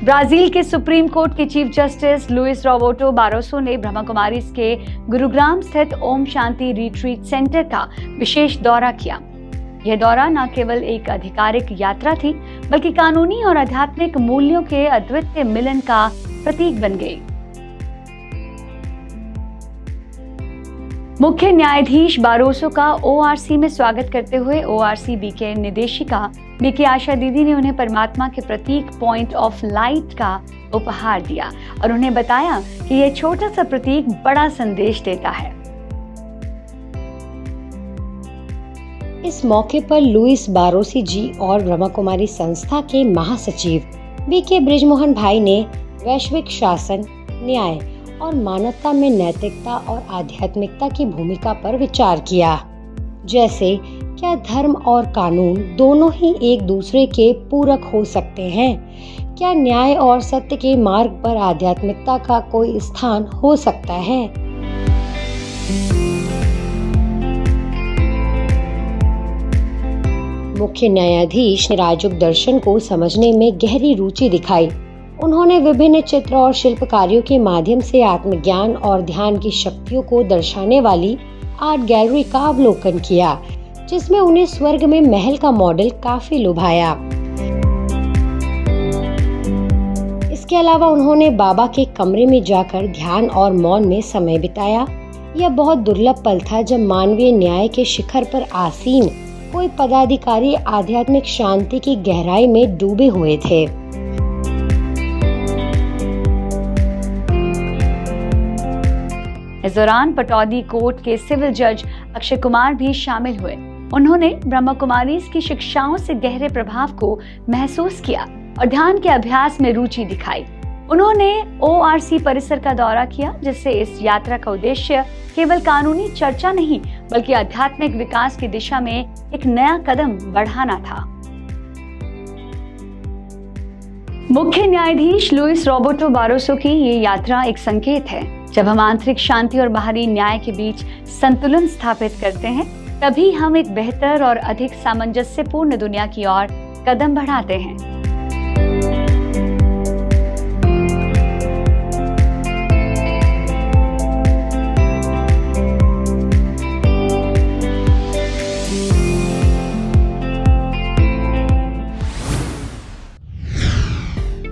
Brazil के supreme court के chief justice Luis Roberto Barroso ने ब्रह्मा कुमारीज के गुरुग्राम स्थित ओम शांति रिट्रीट सेंटर का विशेष दौरा किया। यह दौरा न केवल एक आधिकारिक यात्रा थी, बल्कि कानूनी और आध्यात्मिक मूल्यों के अद्वितीय मिलन का प्रतीक बन गई। मुख्य न्यायाधीश बारोसो का ओआरसी में स्वागत करते हुए ORCB के निदेशिका बीके आशा दीदी ने उन्हें परमात्मा के प्रतीक पॉइंट ऑफ लाइट का उपहार दिया और उन्हें बताया कि यह छोटा सा प्रतीक बड़ा संदेश देता है। इस मौके पर लुइस बारोसी जी और ब्रह्मा कुमारी संस्था के महासचिव बीके बृजमोहन भाई ने वैश्विक शासन, न्याय और मानवता में नैतिकता और आध्यात्मिकता की भूमिका पर विचार किया। जैसे क्या धर्म और कानून दोनों ही एक दूसरे के पूरक हो सकते हैं? क्या न्याय और सत्य के मार्ग पर आध्यात्मिकता का कोई स्थान हो सकता है? मुख्य न्यायाधीश ने राजयोग दर्शन को समझने में गहरी रुचि दिखाई। उन्होंने विभिन्न चित्र और शिल्पकारियों के माध्यम से आत्मज्ञान और ध्यान की शक्तियों को दर्शाने वाली आर्ट गैलरी का अवलोकन किया, जिसमें उन्हें स्वर्ग में महल का मॉडल काफी लुभाया। इसके अलावा उन्होंने बाबा के कमरे में जाकर ध्यान और मौन में समय बिताया। यह बहुत दुर्लभ पल था जब मानवीय न्याय के शिखर पर आसीन कोई पदाधिकारी आध्यात्मिक शांति की गहराई में डूबे हुए थे। इस दौरान पटौदी कोर्ट के सिविल जज अक्षय कुमार भी शामिल हुए। उन्होंने ब्रह्मा कुमारीज की शिक्षाओं से गहरे प्रभाव को महसूस किया और ध्यान के अभ्यास में रुचि दिखाई। उन्होंने ORC परिसर का दौरा किया, जिससे इस यात्रा का उद्देश्य केवल कानूनी चर्चा नहीं, बल्कि आध्यात्मिक विकास की दिशा में एक नया कदम बढ़ाना था। मुख्य न्यायाधीश लुइस रॉबर्टो बारोसो की ये यात्रा एक संकेत है। जब हम आंतरिक शांति और बाहरी न्याय के बीच संतुलन स्थापित करते हैं, तभी हम एक बेहतर और अधिक सामंजस्यपूर्ण दुनिया की ओर कदम बढ़ाते हैं।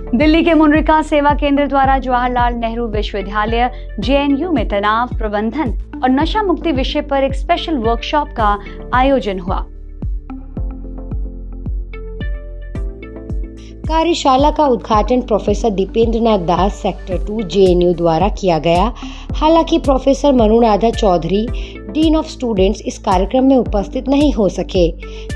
दिल्ली के मुनरिका सेवा केंद्र द्वारा जवाहरलाल नेहरू विश्वविद्यालय JNU में तनाव प्रबंधन और नशा मुक्ति विषय पर एक स्पेशल वर्कशॉप का आयोजन हुआ। कार्यशाला का उद्घाटन professor Dipendra Nath Das sector 2 JNU द्वारा किया गया। हालांकि professor Manuradha Chaudhary, dean of students, इस कार्यक्रम में उपस्थित नहीं हो सके,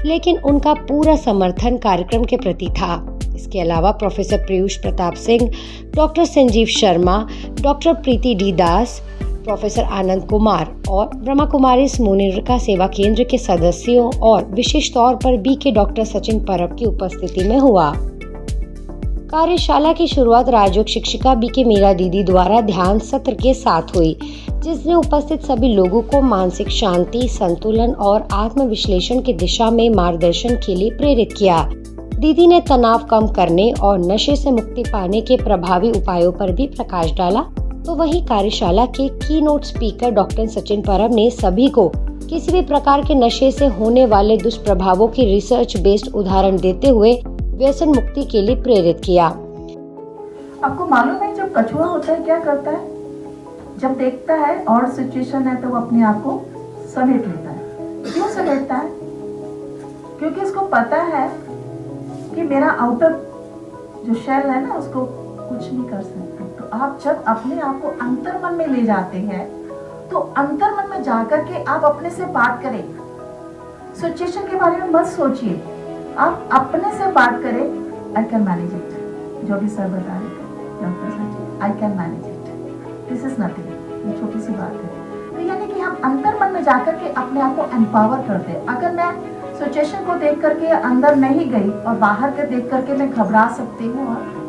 लेकिन उनका पूरा समर्थन कार्यक्रम के प्रति था। इसके अलावा professor Piyush Pratap Singh, doctor Sanjeev Sharma, doctor Preeti D Das, professor Anand Kumar और ब्रह्मा कुमारीज मुनिरका सेवा केंद्र के सदस्यों और विशेष तौर पर बीके डॉक्टर सचिन परब की उपस्थिति में हुआ। कार्यशाला की शुरुआत राजयोग शिक्षिका बीके मीरा दीदी द्वारा ध्यान सत्र के साथ हुई, जिसने उपस्थित सभी लोगों को मानसिक शांति, संतुलन और आत्मविश्लेषण की दिशा में मार्गदर्शन के लिए प्रेरित किया। दीदी ने तनाव कम करने और नशे से मुक्ति पाने के प्रभावी उपायों पर भी प्रकाश डाला। तो वहीं कार्यशाला के कीनोट स्पीकर डॉक्टर सचिन परब ने सभी को किसी भी प्रकार के नशे से होने वाले दुष्प्रभावों की रिसर्च बेस्ड उदाहरण देते हुए व्यसन मुक्ति के लिए प्रेरित किया। आपको मालूम है जब कछुआ होता है क्या करता है? जब देखता है और सिचुएशन है तो वो अपने आप को समेट लेता है। क्यों समेटता है? क्योंकि उसको पता है कि मेरा आउटर जो शेल है ना, उसको कुछ नहीं कर सकता। तो आप जब अपने आप को अंतर्मन में ले जाते हैं, तो अंतर्मन में जाकर के आप अपने से बात करें। सिचुएशन के बारे में मत सोचिए, आप अपने से बात करें। आई कैन मैनेज इट, जो भी सर बता रहे थे doctor Sachin, I can manage it, this is nothing. ये छोटी सी बात है। तो यानी कि हम अंतर्मन में जाकर के अपने आप को एम्पावर करते हैं। अगर मैं सिचुएशन को देख करके अंदर नहीं गई और बाहर के देख करके मैं घबरा सकती हूँ और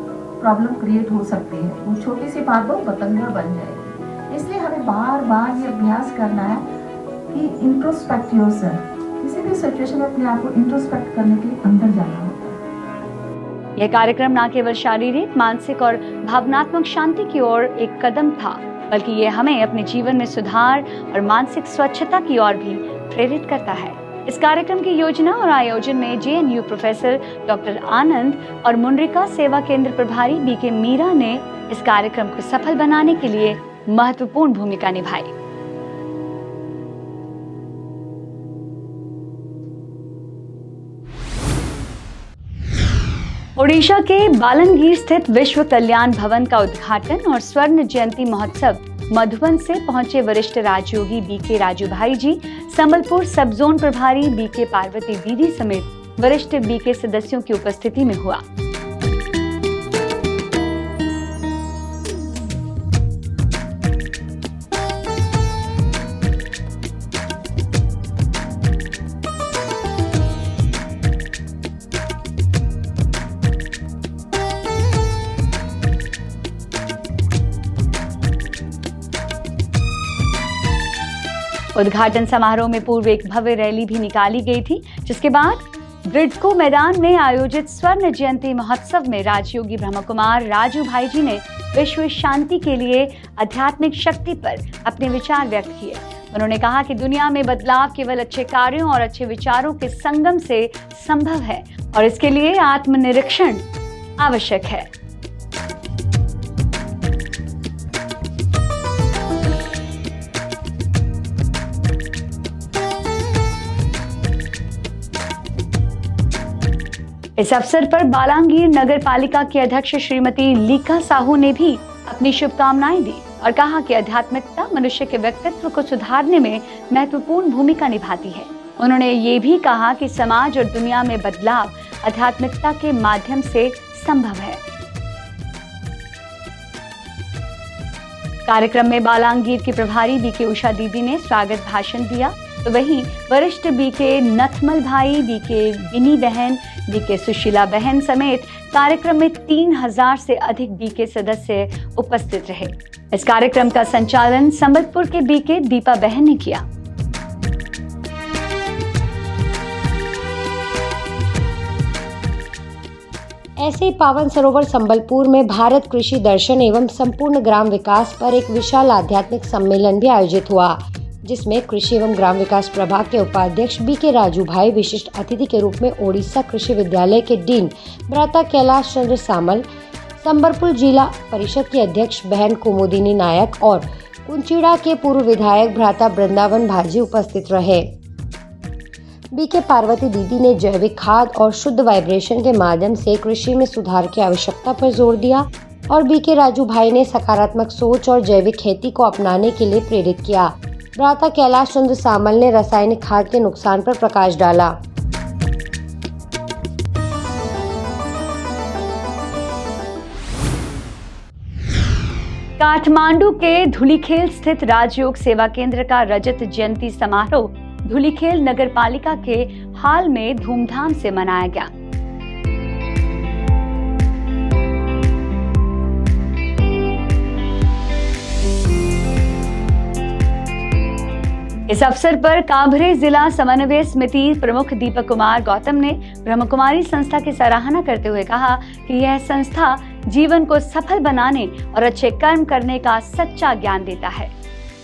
प्रॉब्लम क्रिएट हो सकती है। वो छोटी सी बात हो बतंगड़ बन जाएगी। इसलिए हमें बार बार ये अभ्यास करना है कि इंट्रोस्पेक्ट योरसेल्फ। किसी भी सिचुएशन में अपने आप को इंट्रोस्पेक्ट करने के लिए अंदर जाना होता है। यह कार्यक्रम न केवल शारीरिक, मानसिक और भावनात्मक शांति की ओर एक कदम था, बल्कि ये हमें अपने जीवन में सुधार और मानसिक स्वच्छता की ओर भी प्रेरित करता है। इस कार्यक्रम की योजना और आयोजन में जेएनयू प्रोफेसर डॉक्टर आनंद और मुनरिका सेवा केंद्र प्रभारी बीके मीरा ने इस कार्यक्रम को सफल बनाने के लिए महत्वपूर्ण भूमिका निभाई। ओडिशा के बालनगीर स्थित विश्व कल्याण भवन का उद्घाटन और स्वर्ण जयंती महोत्सव मधुबन से पहुंचे वरिष्ठ राजयोगी बीके राजू भाई जी, संबलपुर सब जोन प्रभारी बीके पार्वती दीदी समेत वरिष्ठ बीके सदस्यों की उपस्थिति में हुआ। उद्घाटन समारोह में पूर्व एक भव्य रैली भी निकाली गई थी, जिसके बाद ब्रिडको मैदान में आयोजित स्वर्ण जयंती महोत्सव में राजयोगी ब्रह्मकुमार राजू भाई जी ने विश्व शांति के लिए आध्यात्मिक शक्ति पर अपने विचार व्यक्त किए। उन्होंने कहा कि दुनिया में बदलाव केवल अच्छे कार्यों और अच्छे विचारों के संगम से संभव है और इसके लिए आत्मनिरीक्षण आवश्यक है। इस अवसर पर बालांगीर नगर पालिका की अध्यक्ष श्रीमती लीका साहू ने भी अपनी शुभकामनाएं दी और कहा कि आध्यात्मिकता मनुष्य के व्यक्तित्व को सुधारने में महत्वपूर्ण भूमिका निभाती है। उन्होंने ये भी कहा कि समाज और दुनिया में बदलाव आध्यात्मिकता के माध्यम से संभव है। कार्यक्रम में बालांगीर की प्रभारी बीके उषा दीदी ने स्वागत भाषण दिया, तो वहीं वरिष्ठ बीके नथमल भाई, बीके बिनी बहन, बीके सुशीला बहन समेत कार्यक्रम में 3000 से अधिक बीके सदस्य उपस्थित रहे। इस कार्यक्रम का संचालन संबलपुर के बीके दीपा बहन ने किया। ऐसे ही पावन सरोवर संबलपुर में भारत कृषि दर्शन एवं संपूर्ण ग्राम विकास पर एक विशाल आध्यात्मिक सम्मेलन भी आयोजित हुआ, जिसमें कृषि एवं ग्राम विकास प्रभाग के उपाध्यक्ष बीके राजू भाई विशिष्ट अतिथि के रूप में ओडिशा कृषि विद्यालय के डीन भ्राता कैलाश चंद्र सामल, संबलपुर जिला परिषद की अध्यक्ष बहन कुमुदिनी नायक और कुंचिड़ा के पूर्व विधायक भ्राता वृंदावन भाजी उपस्थित रहे। बीके पार्वती दीदी ने जैविक खाद और शुद्ध वाइब्रेशन के माध्यम से कृषि में सुधार की आवश्यकता पर जोर दिया और बीके राजू भाई ने सकारात्मक सोच और जैविक खेती को अपनाने के लिए प्रेरित किया। भ्राता कैलाश चंद्र सामल ने रासायनिक खाद के नुकसान पर प्रकाश डाला। काठमांडू के धुलीखेल स्थित राजयोग सेवा केंद्र का रजत जयंती समारोह धुलीखेल नगर पालिका के हाल में धूमधाम से मनाया गया। इस अवसर पर काभरे जिला समन्वय समिति प्रमुख दीपक कुमार गौतम ने ब्रह्मकुमारी संस्था की सराहना करते हुए कहा कि यह संस्था जीवन को सफल बनाने और अच्छे कर्म करने का सच्चा ज्ञान देता है।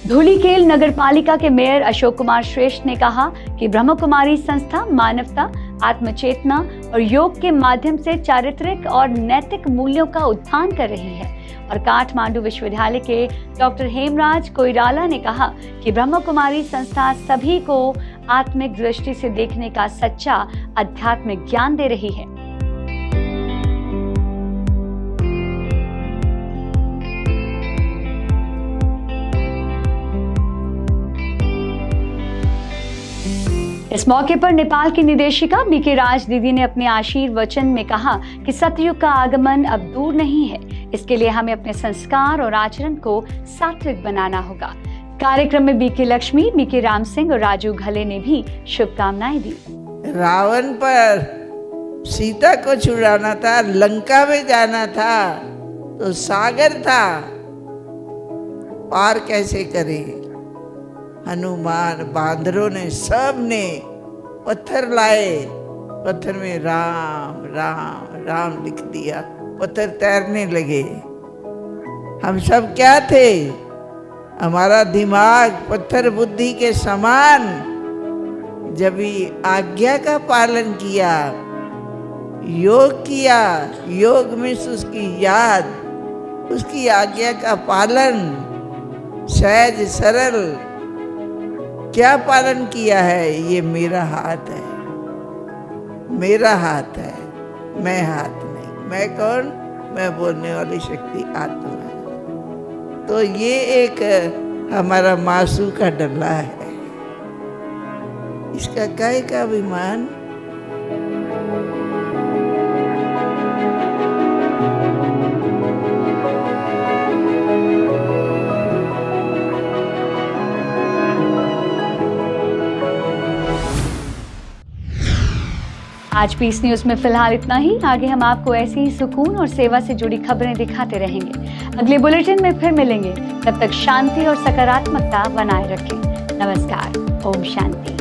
धुलीखेल नगर पालिका के मेयर अशोक कुमार श्रेष्ठ ने कहा कि ब्रह्मकुमारी संस्था मानवता, आत्मचेतना और योग के माध्यम से चारित्रिक और नैतिक मूल्यों का उत्थान कर रही है। और काठमांडू विश्वविद्यालय के डॉक्टर हेमराज कोइराला ने कहा कि ब्रह्मकुमारी संस्था सभी को आत्मिक दृष्टि से देखने का सच्चा आध्यात्मिक ज्ञान दे रही है। इस मौके पर नेपाल की निदेशिका बीके राज दीदी ने अपने आशीर्वचन में कहा कि सतयुग का आगमन अब दूर नहीं है, इसके लिए हमें अपने संस्कार और आचरण को सात्विक बनाना होगा। कार्यक्रम में बीके लक्ष्मी, बीके राम सिंह और राजू घले ने भी शुभकामनाएं दी। रावण पर सीता को छुड़ाना था, लंका में जाना था, तो सागर था, पार कैसे करे? हनुमान, बांदरों ने, सब ने पत्थर लाए, पत्थर में राम राम राम लिख दिया, पत्थर तैरने लगे। हम सब क्या थे? हमारा दिमाग पत्थर बुद्धि के समान जब भी आज्ञा का पालन किया, योग किया, योग में उसकी याद, उसकी आज्ञा का पालन, सहज सरल क्या पालन किया है? ये मेरा हाथ है, मेरा हाथ है, मैं हाथ नहीं। मैं कौन? मैं बोलने वाली शक्ति आत्मा है। तो ये एक हमारा मासू का डल्ला है, इसका काहे का अभिमान? आज पीस न्यूज में फिलहाल इतना ही। आगे हम आपको ऐसी ही सुकून और सेवा से जुड़ी खबरें दिखाते रहेंगे। अगले बुलेटिन में फिर मिलेंगे, तब तक शांति और सकारात्मकता बनाए रखें। नमस्कार। ओम शांति।